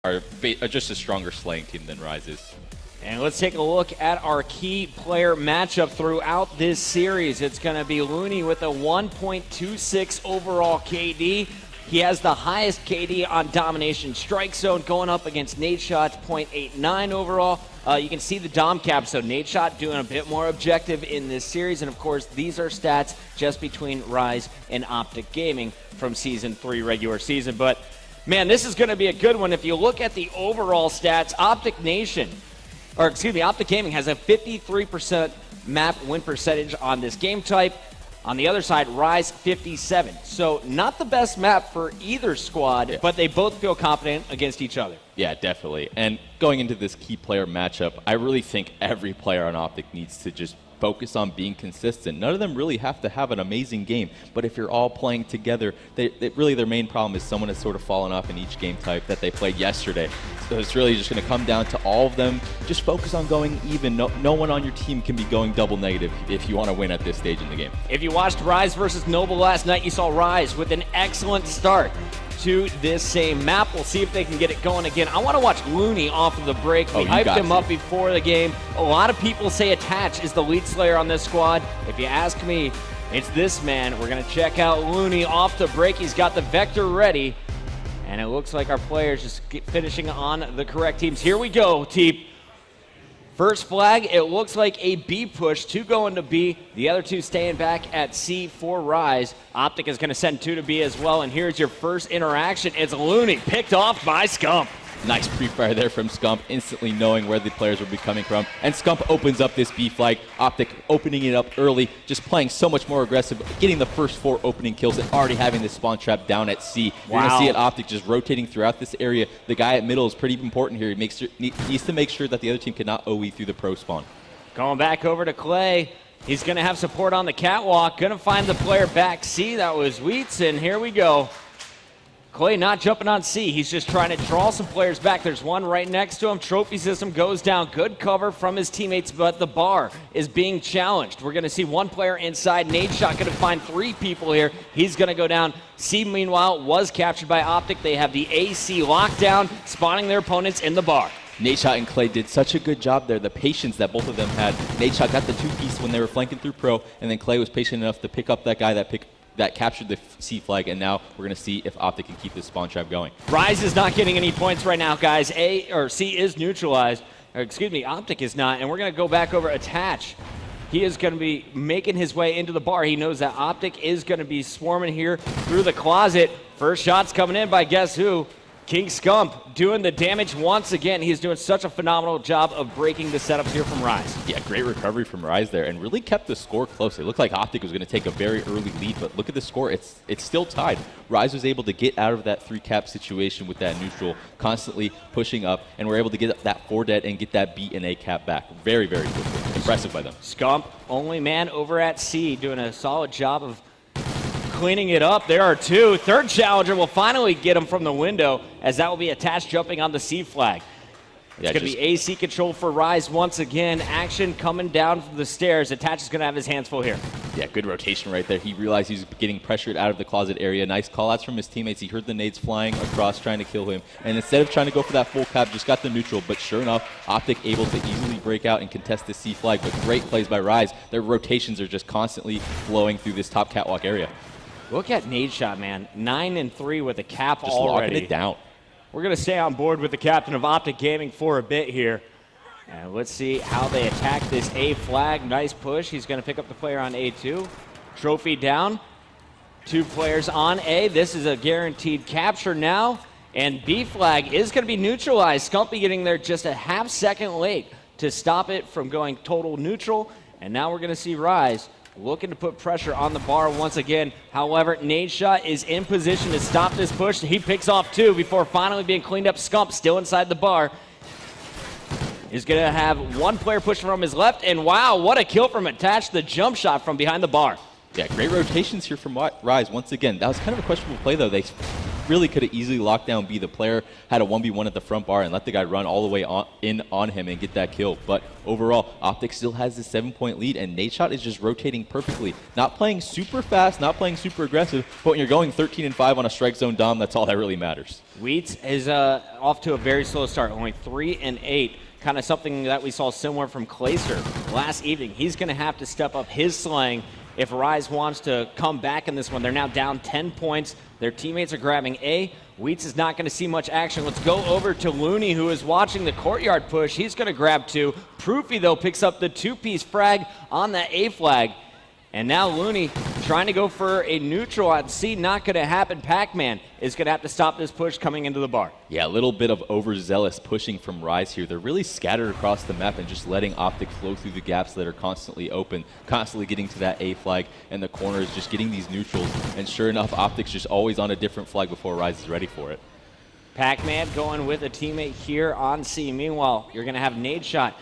are just a stronger slaying team than Rise is. And let's take a look at our key player matchup throughout this series. It's going to be Looney with a 1.26 overall KD. He has the highest KD on Domination Strike Zone, going up against Nadeshot's 0.89 overall. You can see the Dom cap, so Nadeshot doing a bit more objective in this series. And of course, these are stats just between Rise and Optic Gaming from Season 3 regular season. But man, this is going to be a good one. If you look at the overall stats, Optic Gaming has a 53% map win percentage on this game type. On the other side, Rise 57. So not the best map for either squad, but they both feel confident against each other. Yeah, definitely. And going into this key player matchup, I really think every player on Optic needs to just focus on being consistent. None of them really have to have an amazing game, but if you're all playing together, really their main problem is someone has sort of fallen off in each game type that they played yesterday. So it's really just going to come down to all of them. Just focus on going even. No one on your team can be going double negative if you want to win at this stage in the game. If you watched Rise versus Noble last night, you saw Rise with an excellent start to this same map. We'll see if they can get it going again. I want to watch Looney off of the break. We hyped him up before the game. A lot of people say Attach is the lead slayer on this squad. If you ask me, it's this man. We're going to check out Looney off the break. He's got the Vector ready. And it looks like our players just finishing on the correct teams. Here we go, Teep. First flag, it looks like a B push, 2 going to B, the other 2 staying back at C for Rise. Optic is going to send 2 to B as well, and here's your first interaction. It's Looney, picked off by Scump. Nice pre-fire there from Scump, instantly knowing where the players will be coming from. And Scump opens up this B flag. Optic opening it up early, just playing so much more aggressive, getting the first 4 opening kills and already having this spawn trap down at C. You're going to see it Optic just rotating throughout this area. The guy at middle is pretty important here. He needs to make sure that the other team cannot OE through the pro spawn. Going back over to Clay. He's going to have support on the catwalk. Going to find the player back C. That was Wheats, and here we go. Clay not jumping on C. He's just trying to draw some players back. There's one right next to him. Trophy system goes down. Good cover from his teammates, but the bar is being challenged. We're going to see one player inside. Nadeshot going to find 3 people here. He's going to go down. C, meanwhile, was captured by Optic. They have the AC lockdown, spawning their opponents in the bar. Nadeshot and Clay did such a good job there. The patience that both of them had. Nadeshot got the 2-piece when they were flanking through pro, and then Clay was patient enough to pick up that guy that captured the C flag, and now we're going to see if Optic can keep this spawn trap going. Rise is not getting any points right now, guys. C is neutralized. Optic is not, and we're going to go back over Attach. He is going to be making his way into the bar. He knows that Optic is going to be swarming here through the closet. First shot's coming in by guess who? King Scump doing the damage once again. He's doing such a phenomenal job of breaking the setups here from Rise. Yeah, great recovery from Rise there and really kept the score close. It looked like Optic was going to take a very early lead, but look at the score. It's still tied. Rise was able to get out of that 3-cap situation with that neutral, constantly pushing up, and we're able to get that 4 dead and get that B and A cap back very, very quickly. Impressive by them. Scump, only man over at C, doing a solid job of cleaning it up. There are 2. Third challenger will finally get him from the window, as that will be Attached jumping on the C flag. It's going to be AC control for Rise once again. Action coming down from the stairs. Attached is going to have his hands full here. Yeah, good rotation right there. He realized he was getting pressured out of the closet area. Nice call-outs from his teammates. He heard the nades flying across trying to kill him. And instead of trying to go for that full cap, just got the neutral. But sure enough, Optic able to easily break out and contest the C flag. But great plays by Rise. Their rotations are just constantly flowing through this top catwalk area. Look at Nadeshot, man. 9 and 3 with a cap just already. Locking it down. We're going to stay on board with the captain of Optic Gaming for a bit here. And let's see how they attack this A flag. Nice push. He's going to pick up the player on A2. Trophy down. 2 players on A. This is a guaranteed capture now. And B flag is going to be neutralized. Scumpy getting there just a half-second late to stop it from going total neutral. And now we're going to see Rise looking to put pressure on the bar once again. However, Nadeshot is in position to stop this push. He picks off 2 before finally being cleaned up. Scump still inside the bar. Is going to have 1 player pushing from his left. And wow, what a kill from Attach. The jump shot from behind the bar. Yeah, great rotations here from Rise once again. That was kind of a questionable play, though. They really could have easily locked down B. The player had a 1v1 at the front bar and let the guy run all the way on him and get that kill. But overall, Optic still has the 7-point lead, and Nadeshot is just rotating perfectly. Not playing super fast, not playing super aggressive, but when you're going 13-5 on a strike zone dom, that's all that really matters. Wheats is off to a very slow start, only 3-8. Kind of something that we saw similar from Clayster last evening. He's going to have to step up his slaying if Rise wants to come back in this one. They're now down 10 points. Their teammates are grabbing A. Wheats is not going to see much action. Let's go over to Looney, who is watching the courtyard push. He's going to grab 2. Proofy, though, picks up the 2-piece frag on that A flag. And now Looney trying to go for a neutral on C. Not going to happen. Pac-Man is going to have to stop this push coming into the bar. Yeah, a little bit of overzealous pushing from Rise here. They're really scattered across the map and just letting Optic flow through the gaps that are constantly open, constantly getting to that A flag, and the corners just getting these neutrals. And sure enough, Optic's just always on a different flag before Rise is ready for it. Pac-Man going with a teammate here on C. Meanwhile, you're going to have Nadeshot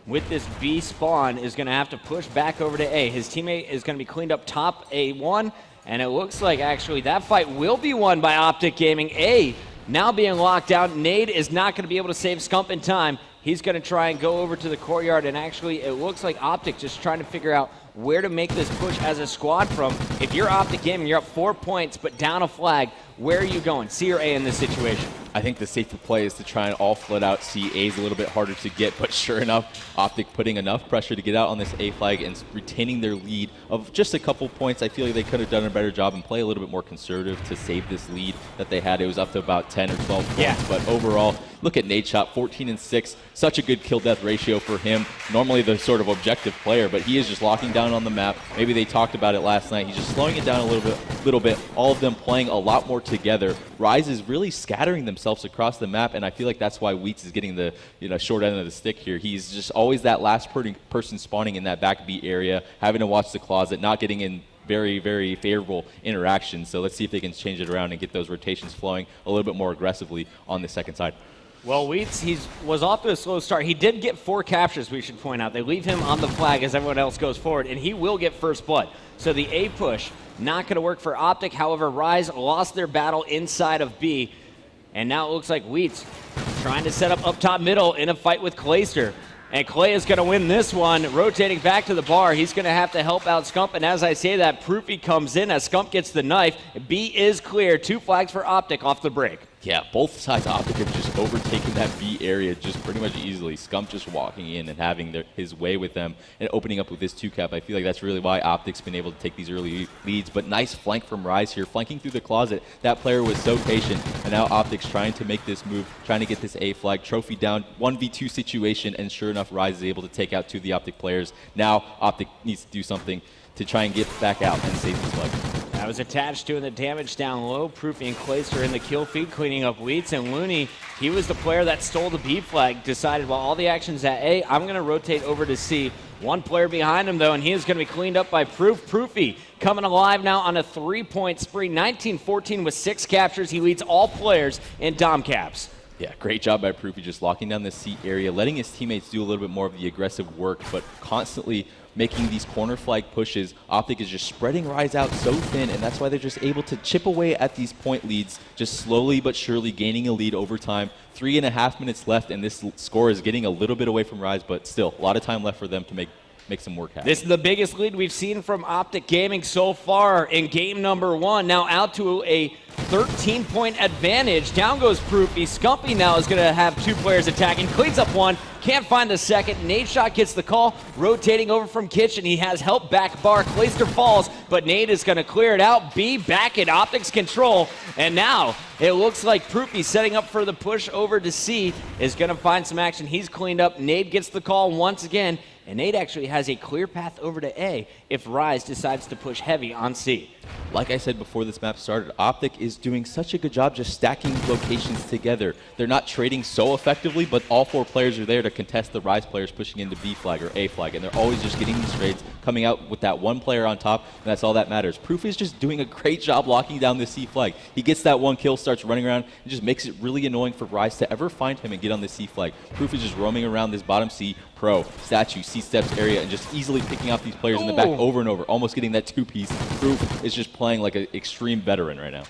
with this B spawn is going to have to push back over to A. His teammate is going to be cleaned up top A1, and it looks like actually that fight will be won by Optic Gaming. A now being locked down. Nade is not going to be able to save Scump in time. He's going to try and go over to the courtyard, and actually it looks like Optic just trying to figure out where to make this push as a squad from. If you're Optic Gaming, you're up 4 points, but down a flag, where are you going, C or A in this situation? I think the safer play is to try and all flood out C. A is a little bit harder to get, but sure enough, Optic putting enough pressure to get out on this A flag and retaining their lead of just a couple points. I feel like they could have done a better job and play a little bit more conservative to save this lead that they had. It was up to about 10 or 12 points, yeah. But overall, look at Nadeshot, 14-6, such a good kill-death ratio for him. Normally the sort of objective player, but he is just locking down on the map. Maybe they talked about it last night. He's just slowing it down a little bit. All of them playing a lot more together. Rise is really scattering themselves across the map, and I feel like that's why Wheats is getting the short end of the stick here. He's just always that last person spawning in that back B area, having to watch the closet, not getting in very, very favorable interactions. So let's see if they can change it around and get those rotations flowing a little bit more aggressively on the second side. Well, Wheats, was off to a slow start. He did get 4 captures, we should point out. They leave him on the flag as everyone else goes forward, and he will get first blood. So the A push, not going to work for Optic. However, Rise lost their battle inside of B, and now it looks like Wheats trying to set up top middle in a fight with Clayster. And Clay is going to win this one, rotating back to the bar. He's going to have to help out Scump, and as I say that, Proofy comes in as Scump gets the knife. B is clear. 2 flags for Optic off the break. Yeah, both sides Optic have just overtaken that B area just pretty much easily. Scump just walking in and having his way with them and opening up with this 2-cap. I feel like that's really why Optic's been able to take these early leads. But nice flank from Rise here, flanking through the closet. That player was so patient, and now Optic's trying to make this move, trying to get this A flag. Trophy down, 1v2 situation, and sure enough, Rise is able to take out 2 of the Optic players. Now Optic needs to do something to try and get back out and save this flag. That was attached to the damage down low. Proofy and Clayster in the kill feed, cleaning up Wheats. And Looney, he was the player that stole the B flag, decided, well, all the action's at A, I'm going to rotate over to C. 1 player behind him, though, and he is going to be cleaned up by Proofy coming alive now on a 3-point spree. 19-14 with 6 captures. He leads all players in dom caps. Yeah, great job by Proofy, just locking down the C area, letting his teammates do a little bit more of the aggressive work, but constantly making these corner flag pushes. Optic is just spreading Rise out so thin, and that's why they're just able to chip away at these point leads, just slowly but surely gaining a lead over time. 3.5 minutes left, and this score is getting a little bit away from Rise, but still, a lot of time left for them to make some work happen. This is the biggest lead we've seen from Optic Gaming so far in game number 1. Now out to a 13-point advantage. Down goes Proofy. Scumpy now is going to have 2 players attacking. Cleans up 1. Can't find the second. Nadeshot gets the call. Rotating over from Kitchen. He has help back bar. Clayster falls, but Nade is going to clear it out. B back in Optic's control. And now it looks like Proofy setting up for the push over to C is going to find some action. He's cleaned up. Nade gets the call once again. And Nade actually has a clear path over to A if Rise decides to push heavy on C. Like I said before this map started, Optic is doing such a good job just stacking locations together. They're not trading so effectively, but all 4 players are there to contest the Rise players pushing into B flag or A flag, and they're always just getting these trades, coming out with that 1 player on top, and that's all that matters. Proof is just doing a great job locking down the C flag. He gets that 1 kill, starts running around, and just makes it really annoying for Rise to ever find him and get on the C flag. Proof is just roaming around this bottom C, Pro, Statue, C-Steps area, and just easily picking out these players in the back over and over, almost getting that 2-piece. Proof is just playing like an extreme veteran right now.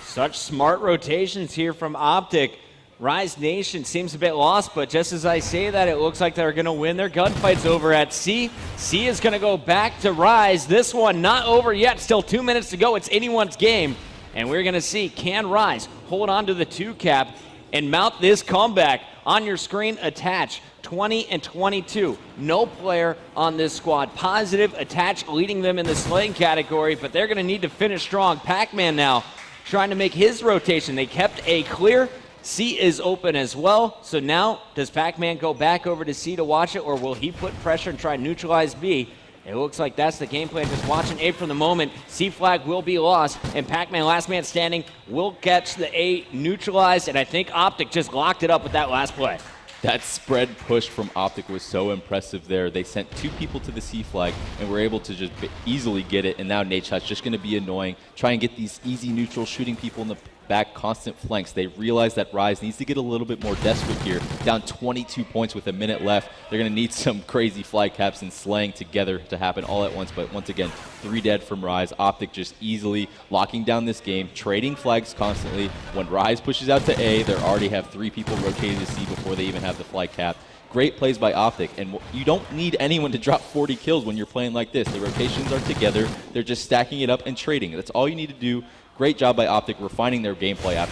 Such smart rotations here from Optic. Rise Nation seems a bit lost, but just as I say that, it looks like they're going to win their gunfights over at C. C is going to go back to Rise. This one not over yet. Still 2 minutes to go. It's anyone's game. And we're going to see, can Rise hold on to the 2-cap and mount this comeback? On your screen, attach 20 and 22. No player on this squad positive. Attach leading them in the slaying category, but they're going to need to finish strong. Pac-Man now trying to make his rotation. They kept A clear. C is open as well. So now, does Pac-Man go back over to C to watch it, or will he put pressure and try and neutralize B? It looks like that's the game plan. Just watching A from the moment. C flag will be lost, and Pac-Man, last man standing, will catch the A neutralized, and I think Optic just locked it up with that last play. That spread push from Optic was so impressive there. They sent 2 people to the C flag and were able to just easily get it, and now Nadeshot's just going to be annoying. Try and get these easy neutral shooting people in the back, constant flanks. They realize that Rise needs to get a little bit more desperate here. Down 22 points with a minute left. They're going to need some crazy fly caps and slaying together to happen all at once. But once again, 3 dead from Rise. Optic just easily locking down this game, trading flags constantly. When Rise pushes out to A, they already have 3 people rotated to C before they even have the fly cap. Great plays by Optic, and you don't need anyone to drop 40 kills when you're playing like this. The rotations are together. They're just stacking it up and trading. That's all you need to do. Great job by Optic refining their gameplay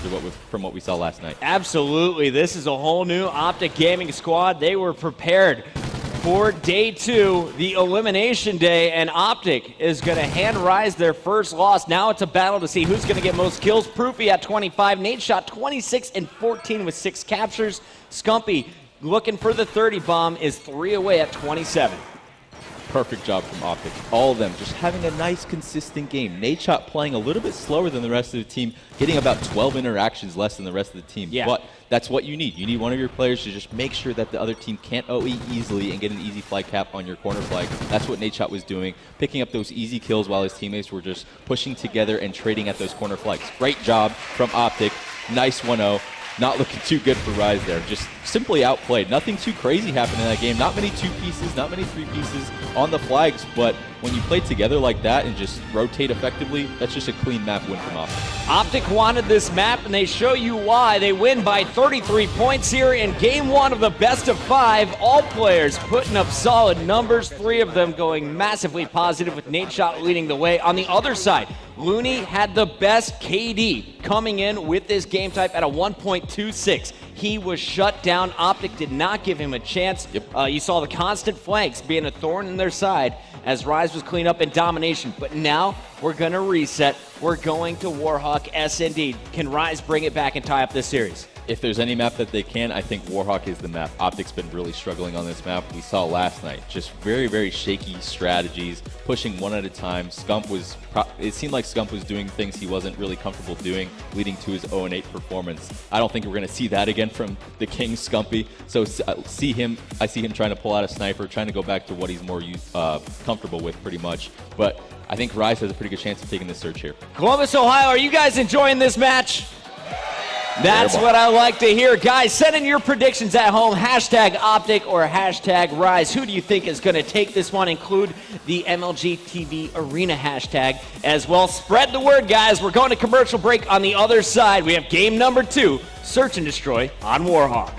from what we saw last night. Absolutely. This is a whole new Optic gaming squad. They were prepared for day 2, the elimination day, and Optic is going to hand Rise their first loss. Now it's a battle to see who's going to get most kills. Proofy at 25. Nadeshot 26 and 14 with 6 captures. Scumpy looking for the 30 bomb is 3 away at 27. Perfect job from Optic. All of them just having a nice, consistent game. Nadeshot playing a little bit slower than the rest of the team, getting about 12 interactions less than the rest of the team. Yeah. But that's what you need. You need one of your players to just make sure that the other team can't OE easily and get an easy flag cap on your corner flag. That's what Nadeshot was doing, picking up those easy kills while his teammates were just pushing together and trading at those corner flags. Great job from Optic. Nice 1-0. Not looking too good for Rise there. Just simply outplayed. Nothing too crazy happened in that game. Not many 2 pieces, not many 3 pieces on the flags, but when you play together like that and just rotate effectively, that's just a clean map win from Optic. Optic wanted this map, and they show you why. They win by 33 points here in Game 1 of the best of 5. All players putting up solid numbers, 3 of them going massively positive with Nadeshot leading the way. On the other side, Looney had the best KD coming in with this game type at a 1.26. He was shut down. Optic did not give him a chance. Yep. You saw the constant flanks being a thorn in their side as Rise was cleaned up in domination. But now we're going to reset. We're going to Warhawk SND. Can Rise bring it back and tie up this series? If there's any map that they can, I think Warhawk is the map. Optic's been really struggling on this map. We saw last night just very, very shaky strategies, pushing one at a time. It seemed like Scump was doing things he wasn't really comfortable doing, leading to his 0-8 performance. I don't think we're going to see that again from the King Scumpy. So I see him trying to pull out a sniper, trying to go back to what he's more comfortable with pretty much. But I think Rise has a pretty good chance of taking this search here. Columbus, Ohio, are you guys enjoying this match? That's what I like to hear. Guys, send in your predictions at home. Hashtag Optic or hashtag Rise. Who do you think is going to take this one? Include the MLG TV Arena hashtag as well. Spread the word, guys. We're going to commercial break. On the other side, we have game number 2, Search and Destroy on Warhawk.